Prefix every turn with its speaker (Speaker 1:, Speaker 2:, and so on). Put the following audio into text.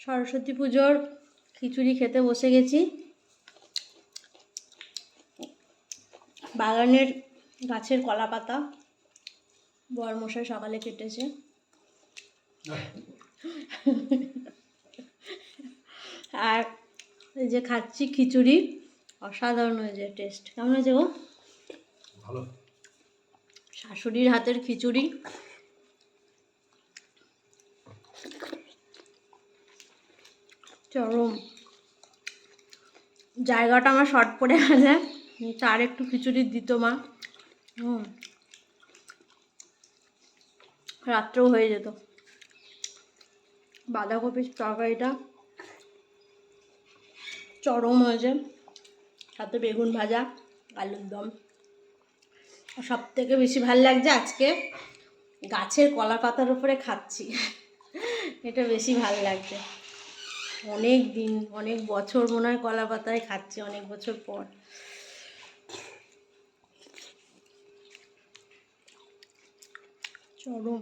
Speaker 1: সরস্বতী পুজোর খিচুড়ি খেতে বসে গেছি। বাগানের গাছের কলা পাতা বরমশাই সকালে কেটেছে। আর এই যে খাচ্ছি খিচুড়ি, অসাধারণ হয়েছে টেস্ট। কেমন হয়েছে গো?
Speaker 2: ভালো।
Speaker 1: শাশুড়ির হাতের খিচুড়ি চরম। জায়গাটা আমার শর্ট পড়ে গেছে, আর একটু খিচুড়ি দিত মা। রাত্রেও হয়ে যেত। বাঁধাকপির তরকারিটা চরম হয়েছে, সাথে বেগুন ভাজা, আলুর দম। সব থেকে বেশি ভালো লাগছে আজকে গাছের কলা পাতার উপরে খাচ্ছি, এটা বেশি ভালো লাগছে। অনেক দিন, অনেক বছর মনে হয় কলা পাতায় খাচ্ছি, অনেক বছর পর। চরম।